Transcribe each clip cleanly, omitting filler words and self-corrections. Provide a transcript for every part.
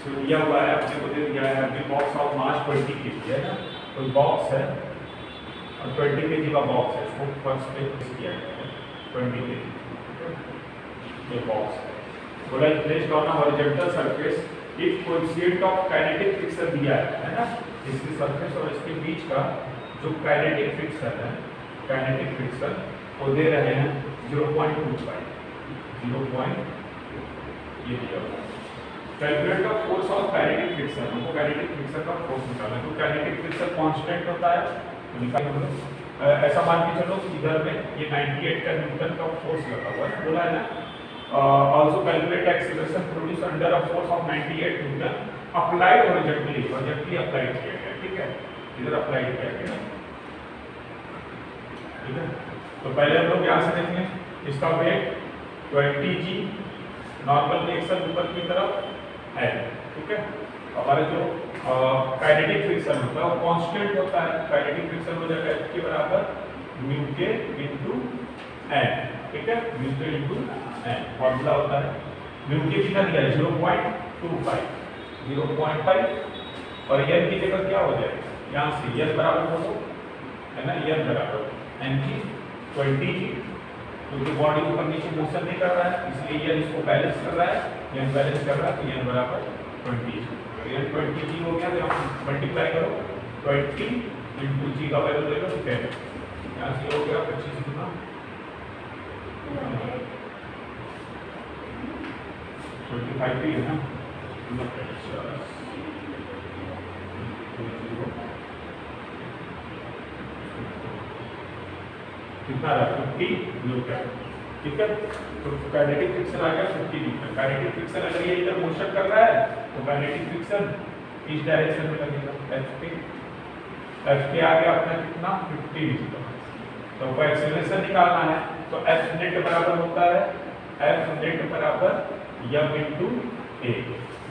जो दिया हुआ है अपने को दे दिया है कि बॉक्स ऑफ मास 20 kg है ना, कोई बॉक्स है और 20 kg का बॉक्स है, इसको फर्स्ट पे किया गया है 20 kg ये बॉक्स है। बोला placed on a horizontal surface if coefficient of kinetic friction दिया है ना, इसकी सरफेस और इसके बीच का जो काइनेटिक फ्रिक्शन है, काइनेटिक फ्रिक्शन वो दे रहे हैं 0.25 ये दिया हुआ है। Calculate the force of kinetic friction, हमको काइनेटिक फ्रिक्शन का फोर्स निकालना है। तो काइनेटिक फ्रिक्शन कांस्टेंट होता है तो निकाल लो। ऐसा मान के चलो इधर में ये 98 का न्यूटन का फोर्स लगा हुआ है, बोला है ना। Also calculate acceleration produce under a force of 98 Newton applied horizontally applied किया गया, ठीक है, इधर अप्लाइड किया गया, ठीक है। तो पहले हम लोग यहाँ से देखेंगे इसका वेट 20g नॉर्मल रिएक्शन ऊपर की तरफ है, ठीक है। हमारा जो काइनेटिक फ्रिक्शन होता है वो कांस्टेंट होता है, काइनेटिक फ्रिक्शन हो जाएगा F के बराबर म्यू के इनटू n, ठीक है, म्यू के इनटू n फॉर्मूला होता है। म्यू के कितना दिया है 0.25 और n की जगह क्या हो जाएगा, यहाँ से n बराबर हो है ना, n बराबर mg 20g, क्योंकि बॉडी ऊपर नीचे मोशन नहीं कर रहा है इसलिए n इसको बैलेंस कर रहा है, n बैलेंस कर रहा है तो n बराबर 20g। n 20g हो गया तो आप मल्टीप्लाई करो 20 इनटू g का वैल्यू ले लो 10, यहाँ से हो गया 25 गुना 25 ही है ना, कितना रहा 50 न्यूटन, ठीक है। तो काइनेटिक फ्रिक्शन आ गया 50 न्यूटन। काइनेटिक फ्रिक्शन अगर ये इधर मोशन कर रहा है तो काइनेटिक फ्रिक्शन इस डायरेक्शन में लगेगा, F के आ गया अपना कितना 50 न्यूटन। तो को एक्सीलरेशन निकालना है तो F नेट बराबर होता है F नेट बराबर m इनटू a।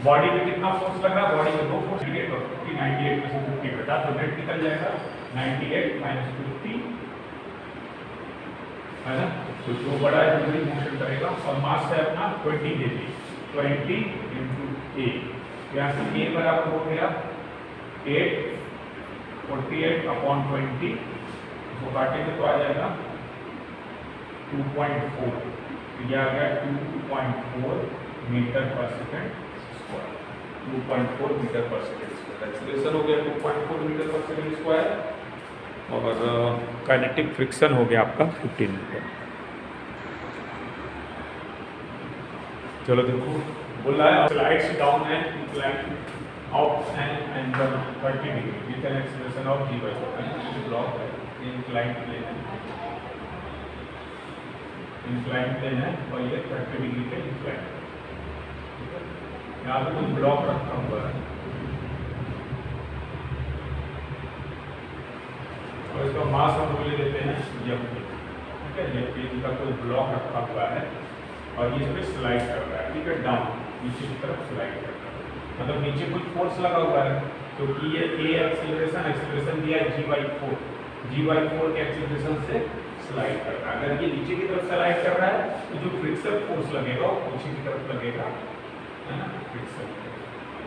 बॉडी में कितना फोर्स लग रहा है, बॉडी में दो फोर्स 98 और 50, 98 में से 50 घटा तो नेट निकल जाएगा 98 माइनस 50, है ना। तो जो बड़ा है वो मोशन करेगा और मास है अपना 20 kg, 20 इनटू a, यहाँ से a बराबर हो गया 48 अपॉन 20, इसको काटेंगे तो आ जाएगा 2.4, यह आ गया 2.4 मीटर पर सेकेंड स्क्वायर, 2.4 मीटर पर सेकेंड स्क्वायर। एक्सीलरेशन हो गया 2.4 मीटर पर सेकेंड स्क्वायर और काइनेटिक फ्रिक्शन हो गया आपका 15 मीटर। चलो देखो बोल रहा है slides down and incline of and 30 degree with an acceleration of g/4 block है, इंक्लाइन प्लेन है, इंक्लाइन प्लेन है और ये 30 डिग्री पे इंक्लाइन, ठीक है। यहाँ पे कोई ब्लॉक रखा हुआ है और इसका मास हम ले लेते हैं m, ठीक है। ये पेन का कोई ब्लॉक रखा हुआ है और ये इस पर स्लाइड कर रहा है, ठीक है, डाउन नीचे की तरफ स्लाइड कर रहा है, मतलब नीचे कुछ फोर्स लगा हुआ है क्योंकि ये a एक्सीलरेशन दिया है g/4 के एक्सीलरेशन से स्लाइड कर रहा है। अगर ये नीचे की तरफ स्लाइड कर रहा है तो जो फ्रिक्शन फोर्स लगेगा वो नीचे की तरफ लगेगा, है ना, फ्रिक्शन।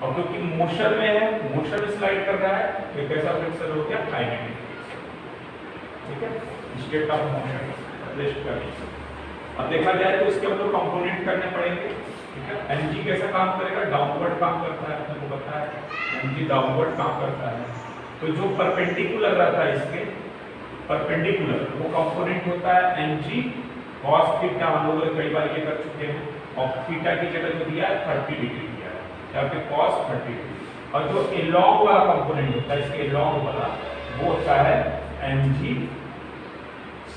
और क्योंकि मोशन में है, मोशन में स्लाइड कर रहा है तो कैसा फ्रिक्शन हो गया काइनेटिक फ्रिक्शन, ठीक है, स्टेट ऑफ मोशन रेस्ट करनी। अब देखा जाए तो इसके हम लोग कंपोनेंट करने पड़ेंगे, ठीक है। mg कैसा काम करेगा, डाउनवर्ड काम करता है, आपको पता है mg डाउनवर्ड काम करता है। तो जो परपेंडिकुलर रहता है इसके परपेंडिकुलर वो कंपोनेंट होता है mg cos थीटा, हम लोग कई बार ये कर चुके हैं, और थीटा की जगह जो दिया है 30 डिग्री दिया है, यहाँ पे cos 30 डिग्री। और जो एलॉन्ग वाला कंपोनेंट होता है इसके एलॉन्ग वाला वो होता है mg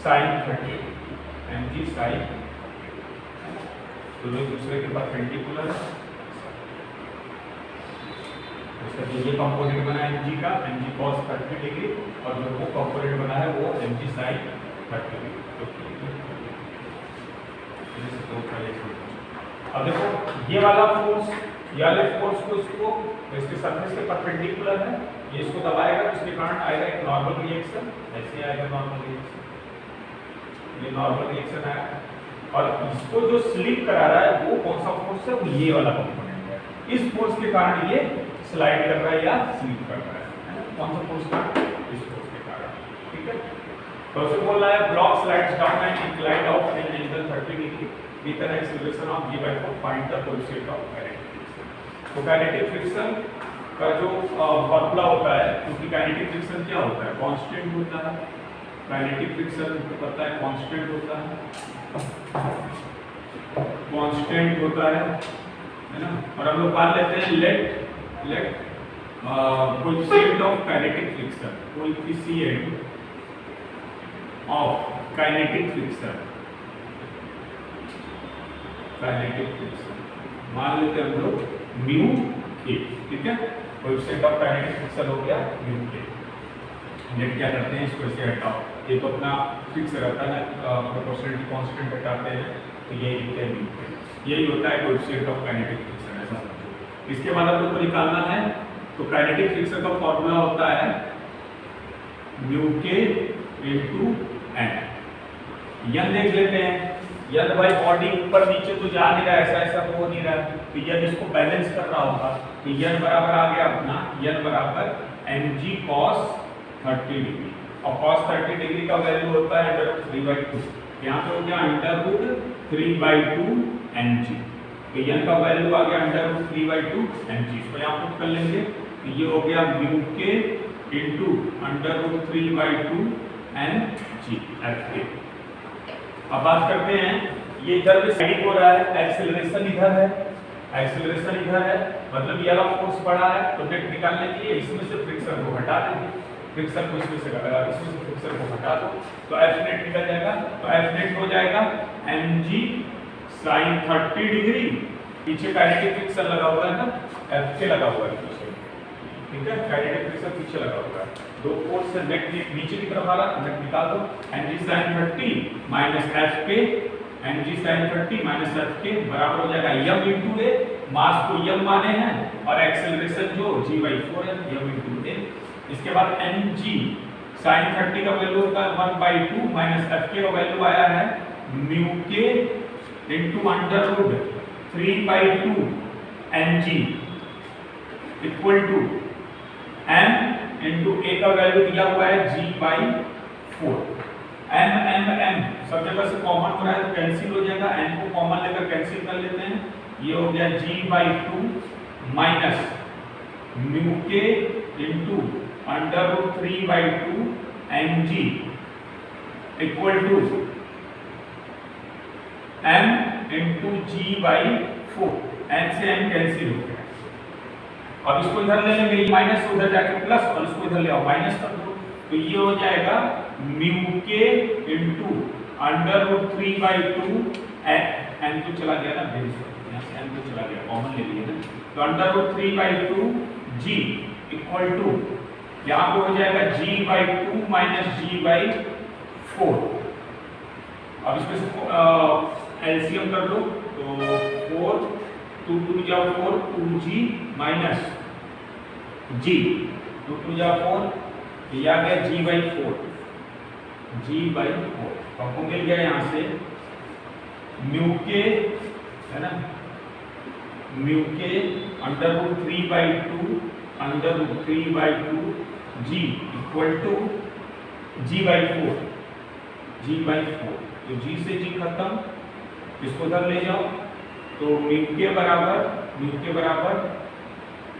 sin 30, mg sin, तो एक दूसरे के परपेंडिकुलर है। इसका जो ये कंपोनेंट बना है mg का mg cos 30 डिग्री और जो वो कंपोनेंट बना है वो mg sin 30 डिग्री। अब देखो ये वाला फोर्स, ये वाले फोर्स को इसको इसके सरफेस के परपेंडिकुलर है, ये इसको दबाएगा तो इसके कारण आएगा एक नॉर्मल रिएक्शन, ऐसे आएगा नॉर्मल रिएक्शन, ये नॉर्मल रिएक्शन आएगा। और इसको जो स्लिप करा रहा है वो कौन सा फोर्स है, वो ये वाला कंपोनेंट है, इस फोर्स के कारण ये स्लाइड कर रहा है या स्लिप कर रहा है। कौन सा फोर्स का? इस फोर्स के कारण। ठीक है, तो उसे बोल रहा है block slides down and inclined of an angle 30 degree with an acceleration of g/4 find the coefficient of kinetic friction. तो काइनेटिक फ्रिक्शन का जो फॉर्मूला होता है, क्योंकि काइनेटिक फ्रिक्शन क्या होता है? कांस्टेंट होता है। काइनेटिक फ्रिक्शन तो पता है कांस्टेंट होता है, कांस्टेंट होता है ना। और हम लोग मान लेते हैं let coefficient of kinetic friction, coefficient of kinetic friction, kinetic friction मान लेते हैं हम लोग म्यू के। ठीक है, कोएफिशिएंट ऑफ काइनेटिक फ्रिक्शन हो गया म्यू के। नेट क्या करते हैं, इसको ऐसे हटाओ, ये तो अपना फिक्स रहता है ना, प्रोपोर्शनलिटी कांस्टेंट हटाते हैं तो यही लिखते हैं म्यू के। यही होता है कोएफिशिएंट ऑफ काइनेटिक फ्रिक्शन, ऐसा समझो। इसके बाद हम लोग को निकालना है, तो काइनेटिक फ्रिक्शन का फॉर्मूला होता है म्यू के इनटू एन। यन देख लेते हैं, यन भाई बॉडी ऊपर नीचे तो जा नहीं रहा, ऐसा हो नहीं रहा, तो यन इसको बैलेंस कर रहा होगा। तो यन बराबर आ गया अपना, यन बराबर mg cos 30 डिग्री, और cos 30 डिग्री का वैल्यू होता है √3/2। यहाँ पे हो गया √3/2 mg, तो यन का वैल्यू आ गया √3/2 mg। इसको यहाँ पुट कर लेंगे, तो ये हो गया म्यू के इनटू √3/2 mg F। अब बात करते हैं, ये इधर भी स्लाइडिंग हो रहा है, एक्सेलरेशन इधर है, एक्सेलरेशन इधर है, मतलब ये वाला फोर्स बढ़ा है, तो नेट निकालने के लिए इसमें से फ्रिक्शन को हटा देंगे, फ्रिक्शन को इसमें से फ्रिक्शन को हटा दो, तो F नेट निकल जाएगा। तो F नेट हो जाएगा mg sin 30 डिग्री, पीछे काइनेटिक फ्रिक्शन लगा हुआ है ना, F के लगा हुआ है पीछे। ठीक है, काइनेटिक फ्रिक्शन पीछे लगा हुआ है, दो फोर्स से नेट नीचे की तरफ आ रहा है, नेट निकाल दो। mg sin 30 माइनस F के, mg sin 30 माइनस F के बराबर हो जाएगा m इंटू ए, मास को m माने हैं, और एक्सेलरेशन जो g/4 है, m इंटू ए। इसके बाद mg sin 30 का वैल्यू होता है 1/2 माइनस F के का वैल्यू आया है म्यू के into √3/2 mg equal to m into a का वैल्यू दिया हुआ है g/4। m सब जगह से कॉमन हो रहा है तो कैंसिल हो जाएगा, n को कॉमन लेकर कैंसिल कर लेते हैं, ये हो गया g/2 माइनस म्यू के into √3/2 mg equal to m into g/4। n से m कैंसिल हो गया। अब इसको इधर ले लेंगे, ये माइनस से उधर जाके प्लस, और इसको इधर ले आओ माइनस कर दो, तो ये हो जाएगा म्यू के इनटू √3/2 n तो चला गया ना, यहाँ से n तो चला गया, कॉमन ले लिए ना, तो √3/2 g इक्वल टू यहाँ पे हो जाएगा g/2 माइनस g/4। अब इसमें एलसीएम कर लो, तो 4 2 2 जा 4 2g माइनस g 2 2 जा 4, ये आ गया g/4, g/4 आपको मिल गया यहाँ से म्यू के, है ना, म्यू के √3/2 g इक्वल टू g/4, तो g से g खत्म, इसको उधर ले जाओ, तो म्यू के बराबर 2/4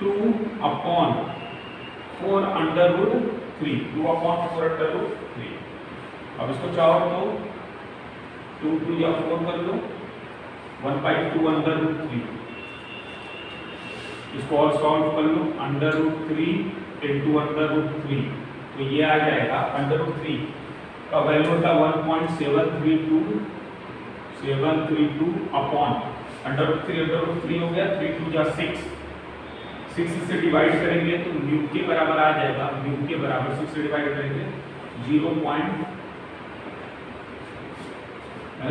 2/4√3। अब इसको चाहो तो 2 2 या 4 कर लो, 1/2√3। इसको और सॉल्व कर लो, √3 इनटू √3, तो ये आ जाएगा √3 का वैल्यू होता है 1.732 अपॉन √3 हो गया, 3 2 जा 6 से डिवाइड करेंगे तो म्यू के बराबर आ जाएगा, म्यू के बराबर 6 से डिवाइड करेंगे 0.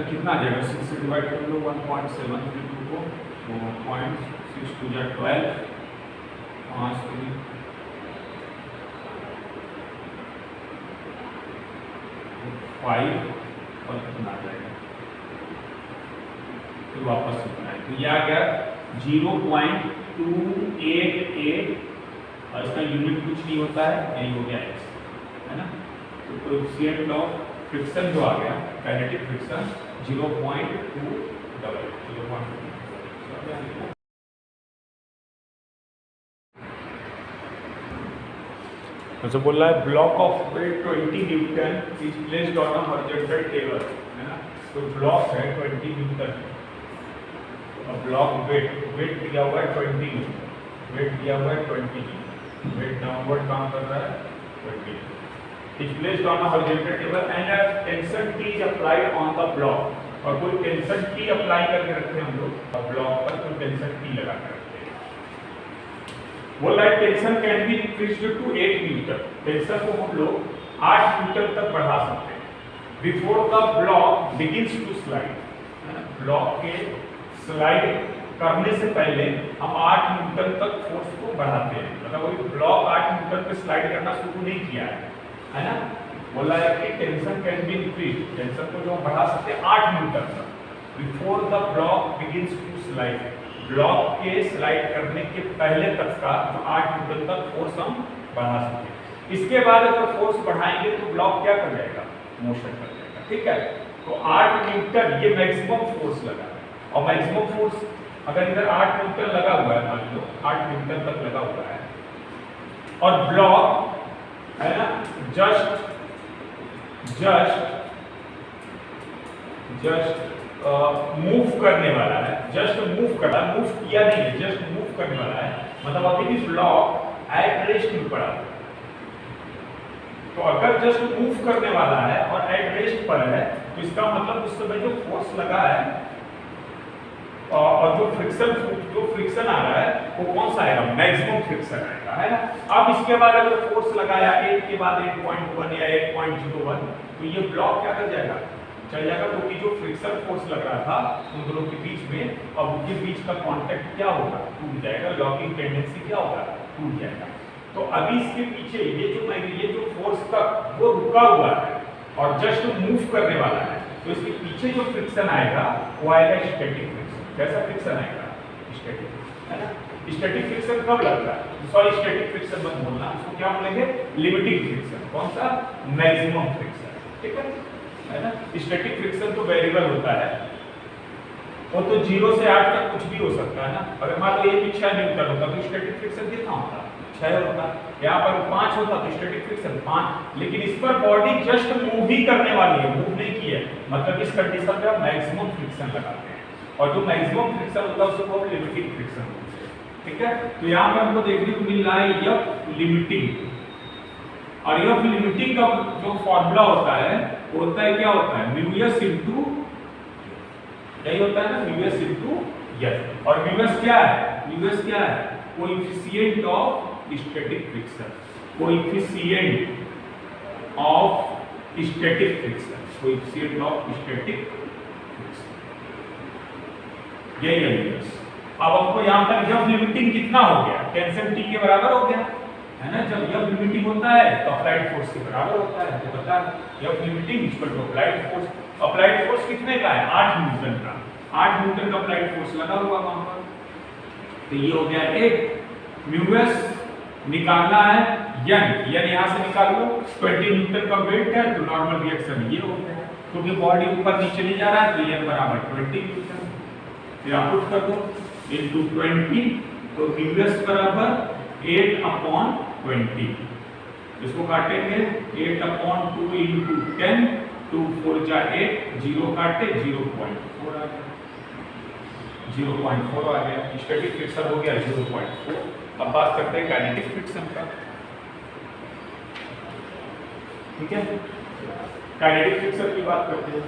कितना आ जाएगा, 6 से डिवाइड कर लो 1.732 को, तो 0.62 जा 12, 5 3 5 और कितना आ जाएगा, फिर वापस इतना है, तो ये आ गया 0.288 और इसका यूनिट कुछ नहीं होता है, यही हो गया x, है ना। तो कोएफिशिएंट ऑफ फ्रिक्शन जो आ गया काइनेटिक फ्रिक्शन 0.2 तो बोल रहा है block of weight 20 newton is placed on a horizontal table, है ना। तो ब्लॉक है 20 न्यूटन, ब्लॉक वेट दिया हुआ है 20 न्यूटन, वेट दिया हुआ है 20 न्यूटन, वेट डाउनवर्ड काम कर रहा है 20 newton, is placed on a horizontal table and a tension T is applied on the block. और कोई टेंशन टी अप्लाई करके रखते हैं हम लोग, और ब्लॉक पर कोई टेंशन टी लगा कर रखते हैं। बोल रहा है tension can be increased to 8 newton, tension को हम लोग 8 न्यूटन तक बढ़ा सकते हैं। Before the block begins to slide, block के स्लाइड करने से पहले हम 8 न्यूटन तक फोर्स को बढ़ाते हैं, मतलब वही ब्लॉक 8 न्यूटन पे स्लाइड करना शुरू नहीं किया है ना। बोला है कि tension can be increase, tension को जो हम बढ़ा सकते हैं 8 न्यूटन तक before the block begins to slide, block के स्लाइड करने के पहले तक का 8 न्यूटन तक फोर्स हम बढ़ा सकते हैं। इसके बाद अगर फोर्स बढ़ाएंगे तो ब्लॉक क्या कर जाएगा, मोशन कर जाएगा, ठीक है। तो 8 न्यूटन ये मैक्सिमम फोर्स लगा है, और मैक्सिमम फोर्स अगर इधर 8 न्यूटन लगा हुआ है, मान लो 8 न्यूटन तक लगा हुआ है, और ब्लॉक है ना जस्ट मूव करने वाला है, जस्ट मूव कर रहा है, मूव किया नहीं है, जस्ट मूव करने वाला है, मतलब अभी भी ब्लॉक एट रेस्ट में पड़ा है। तो अगर जस्ट मूव करने वाला है और एट रेस्ट पर है, तो इसका मतलब उस समय जो फोर्स लगा है और जो फ्रिक्शन आ रहा है वो कौन सा आएगा, मैक्सिमम फ्रिक्शन आएगा, है ना। अब इसके बाद अगर फोर्स लगाया 8 के बाद 8.1 या 8.01, तो ये ब्लॉक क्या कर जाएगा, चल जाएगा, क्योंकि जो फ्रिक्शन फोर्स लग रहा था उन दोनों के बीच में, अब उनके बीच का कांटेक्ट क्या होगा, टूट जाएगा, लॉकिंग टेंडेंसी क्या होगा, टूट जाएगा। तो अभी इसके पीछे ये जो फोर्स था वो रुका हुआ है और जस्ट मूव करने वाला है, तो इसके पीछे जो फ्रिक्शन आएगा वो आएगा स्टैटिक फ्रिक्शन। कैसा फ्रिक्शन आएगा, स्टैटिक, है ना। स्टैटिक फ्रिक्शन कब लगता है, सॉरी स्टैटिक फ्रिक्शन मत बोलना, उसको क्या बोलेंगे, लिमिटिंग फ्रिक्शन। कौन सा, मैक्सिमम फ्रिक्शन, ठीक है ना। स्टैटिक फ्रिक्शन तो वेरिएबल होता है, वो तो 0 से 8 तक कुछ भी हो सकता है ना। अगर मान लो ये भी 6 न्यूटन होता तो स्टैटिक फ्रिक्शन कितना होता, 6 होता। यहाँ पर 5 होता तो स्टैटिक फ्रिक्शन 5, लेकिन इस पर बॉडी जस्ट मूव ही करने वाली है, मूव नहीं की है, मतलब इस कंडीशन में मैक्सिमम फ्रिक्शन लगाते हैं, और जो मैक्सिमम फ्रिक्शन होता है उसको हम लिमिटिंग फ्रिक्शन बोलते हैं, ठीक है। तो यहाँ पर हमको देखने को मिल रहा है एफ लिमिटिंग, और एफ लिमिटिंग का जो फॉर्मूला होता है वो होता है, क्या होता है, म्यूएस इनटू, यही होता है ना, म्यूएस इनटू एफ। और म्यूएस क्या है, म्यूएस क्या है, coefficient of static friction, coefficient of static friction, coefficient of static friction, यही है म्यूएस। अब आपको यहाँ पर एफ लिमिटिंग कितना हो गया, टेंशन टी के बराबर हो गया, है ना। जब एफ लिमिटिंग होता है तो अप्लाइड फोर्स के बराबर होता है, तो बता F limiting equal to applied force. Applied force कितने का है, 8 न्यूटन का, 8 न्यूटन का अप्लाइड फोर्स लगा हुआ वहां पर, तो ये हो गया 8। म्यूएस निकालना है, यन यहां से निकाल लो, 20 न्यूटन का वेट है तो नॉर्मल रिएक्शन ये हो गया, क्योंकि बॉडी ऊपर नीचे नहीं जा रहा है, तो यन बराबर 20 न्यूटन, फिर आप पुट कर दो इनटू 20, तो म्यूएस बराबर 8/20, इसको काटेंगे 8/2 इंटू 10, 2 4 जा 8, 0 काटे 0.4 आ गया, 0.4 आ गया। स्टैटिक फ्रिक्शन हो गया 0.4। अब बात करते हैं काइनेटिक फ्रिक्शन का, ठीक है। काइनेटिक फ्रिक्शन की बात करते हैं।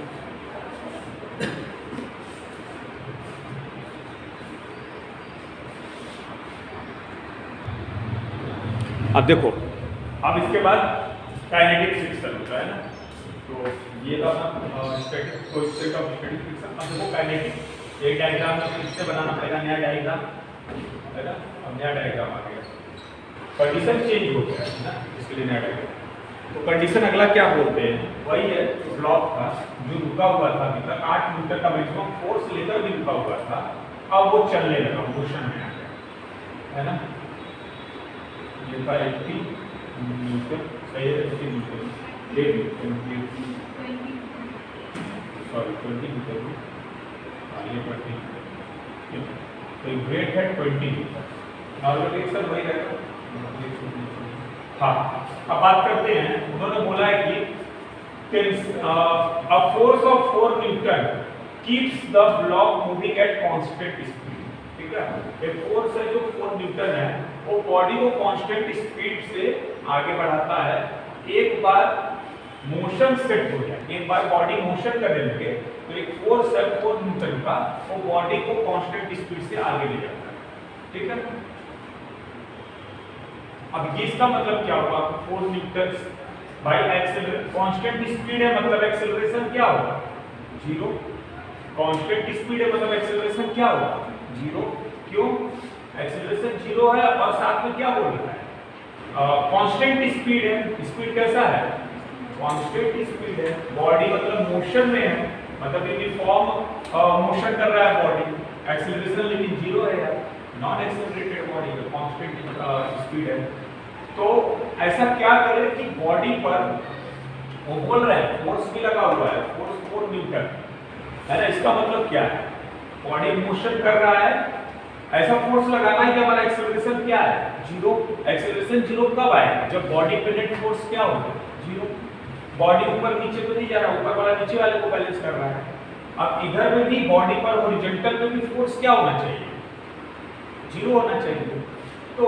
अब देखो, अब इसके बाद काइनेटिक फ्रिक्शन होता है ना, तो ये था static coefficient of static friction. अब देखो काइनेटिक, एक डायग्राम में फिर से बनाना पड़ेगा, नया डायग्राम, है ना। अब नया डायग्राम आ गया, कंडीशन चेंज हो गया है ना, इसके लिए नया डायग्राम। तो कंडीशन अगला क्या बोलते हैं, वही है ब्लॉक था जो रुका हुआ था अभी तक, 8 न्यूटन का मैक्सिमम फोर्स लेकर भी रुका हुआ था, अब वो चलने लगा, मोशन में आ गया, है ना। ये था 80 न्यूटन, सही है, 80 न्यूटन, सॉरी 20 न्यूटन, हाँ ये 20 न्यूटन, तो वेट है 20 न्यूटन, नॉर्मल रिएक्शन वही रहेगा। हाँ, अब बात करते हैं, उन्होंने बोला है कि a force of 4 Newton keeps the block moving at constant speed, ठीक है। एक फोर्स है जो 4 न्यूटन है, वो बॉडी को कांस्टेंट स्पीड से आगे बढ़ाता है। एक बार मोशन सेट हो जाए, एक बार बॉडी मोशन करने लगे तो एक फोर्स है 4 न्यूटन का, वो बॉडी को कांस्टेंट स्पीड से आगे ले जाता है, ठीक है। अब ये इसका मतलब क्या होगा, 4 Newton by acceleration, constant speed है मतलब एक्सेलरेशन क्या होगा, 0। कांस्टेंट स्पीड है मतलब एक्सेलरेशन क्या होगा, 0। क्यों, एक्सेलरेशन 0 है और साथ में क्या बोल रहा है, कांस्टेंट स्पीड है। स्पीड कैसा है, कांस्टेंट स्पीड है, बॉडी मतलब मोशन में है, मतलब यूनिफॉर्म मोशन कर रहा है बॉडी, एक्सेलरेशन लेकिन 0 है यार, नॉन एक्सेलरेटेड बॉडी है, कांस्टेंट स्पीड है। तो ऐसा क्या करे कि बॉडी पर वो बोल रहे हैं फोर्स भी लगा हुआ है, फोर्स 4 न्यूटन है ना। इसका मतलब क्या है, बॉडी मोशन कर रहा है, ऐसा फोर्स लगाना है कि हमारा एक्सेलरेशन क्या है, 0। एक्सेलरेशन 0 कब आएगा, जब बॉडी पे नेट फोर्स क्या होगा, 0। बॉडी ऊपर नीचे तो नहीं जा रहा, ऊपर वाला नीचे वाले को बैलेंस कर रहा है। अब इधर में भी बॉडी पर हॉरिजॉन्टल में भी फोर्स क्या होना चाहिए, 0 होना चाहिए। तो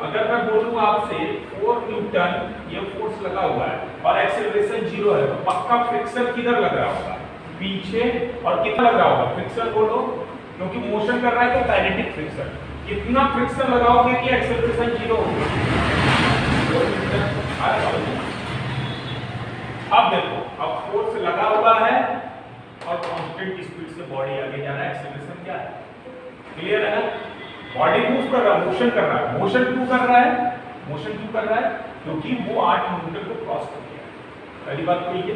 अगर मैं बोलूं आपसे 4 न्यूटन ये फोर्स लगा हुआ है और एक्सेलरेशन 0 है, तो पक्का फ्रिक्शन किधर लग रहा होगा, पीछे, और कितना लग रहा होगा, फ्रिक्शन बोलो, क्योंकि मोशन कर रहा है तो काइनेटिक फ्रिक्शन, कितना फ्रिक्शन लगाओगे कि एक्सेलरेशन 0 हो। अब देखो, अब फोर्स लगा हुआ है और कांस्टेंट स्पीड से बॉडी आगे जा रहा है, एक्सेलरेशन क्या है, क्लियर है ना। बॉडी मूव कर रहा है, मोशन कर रहा है, मोशन क्यों कर रहा है, मोशन क्यों कर रहा है, क्योंकि वो 8 न्यूटन को क्रॉस कर गया। पहली बात तो ये।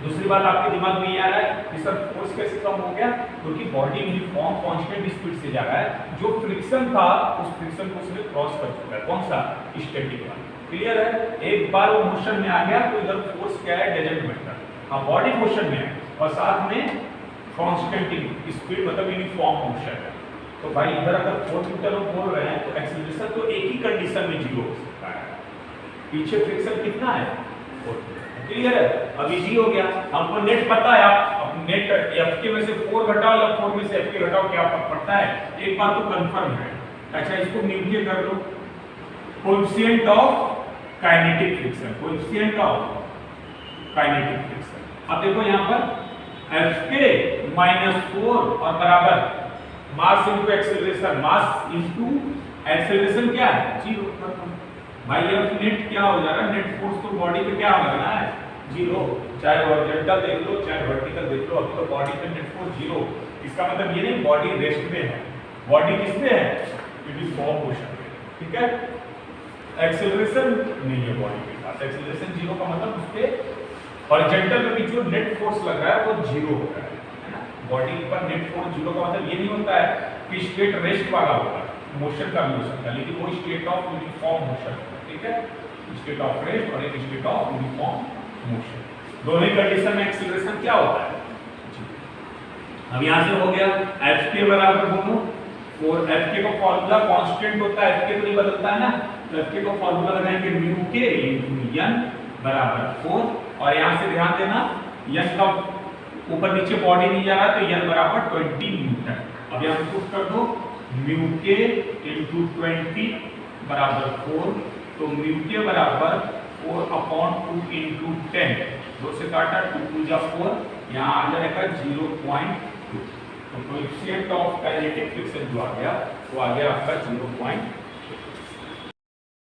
दूसरी बात आपके दिमाग में ये आ रहा है कि सर फोर्स कैसे कम हो गया, क्योंकि बॉडी यूनिफॉर्म कांस्टेंट स्पीड से जा रहा है, जो फ्रिक्शन था उस फ्रिक्शन को उसने क्रॉस कर चुका है, कौन सा, स्टैटिक वाला, क्लियर है। एक बार वो मोशन में आ गया तो इधर फोर्स क्या है, डजंट मैटर, हाँ बॉडी मोशन में है और साथ में कांस्टेंट स्पीड मतलब यूनिफॉर्म मोशन है। तो भाई इधर अगर 4 न्यूटन हम बोल रहे हैं तो एक्सेलरेशन तो एक ही कंडीशन में 0 हो सकता है, पीछे फ्रिक्शन कितना है, 4, क्लियर है। अब इजी हो गया, हमको नेट पता है, आप नेट एफ के में से 4 घटाओ या 4 में से एफ के घटाओ, क्या फर्क पड़ता है, एक बात तो कंफर्म है। अच्छा इसको न्यूटन कर लो, coefficient of kinetic friction, coefficient of kinetic friction. अब देखो यहाँ पर एफ के -4 और बराबर mass into acceleration, mass into acceleration क्या है, 0। भाई एफ नेट क्या हो जा रहा है, नेट फोर्स तो बॉडी पे क्या लगना है, 0, चाहे हॉरिजॉन्टल देख लो चाहे वर्टिकल देख लो, अभी तो बॉडी पे नेट फोर्स 0। इसका मतलब ये नहीं बॉडी रेस्ट में है, बॉडी किस पे है, यूनिफॉर्म मोशन में, ठीक है। एक्सेलरेशन नहीं है बॉडी के पास, एक्सेलरेशन 0 का मतलब उसके हॉरिजॉन्टल में भी जो नेट फोर्स लग रहा है वो 0 हो रहा है ना। बॉडी पर नेट फोर्स 0 का मतलब ये नहीं होता है कि स्टेट रेस्ट वाला होगा, मोशन का भी हो सकता है, लेकिन वो स्टेट ऑफ यूनिफॉर्म मोशन, ठीक है, स्टेट ऑफ रेस्ट और एक स्टेट ऑफ यूनिफॉर्म मोशन, दोनों ही कंडीशन में एक्सेलरेशन क्या होता है। अब यहां से हो गया एफ के बराबर बोलो 4, एफ के का फार्मूला कांस्टेंट होता है, एफ के तो नहीं बदलता है ना, तो एफ के का फार्मूला लगाएंगे म्यू के इनटू n बराबर 4, और यहां से ध्यान देना n का ऊपर नीचे बॉडी नहीं जा रहा तो n बराबर 20 न्यूटन। अब यहां पुट कर दो म्यू के इनटू 20 बराबर 4, तो म्यू के बराबर 4/2 इनटू 10, 2 से काटा 2 2 जा 4, यहां आ जाएगा 0.2, तो कोएफिशिएंट ऑफ काइनेटिक फ्रिक्शन जो आ गया वो आ गया आपका 0.2।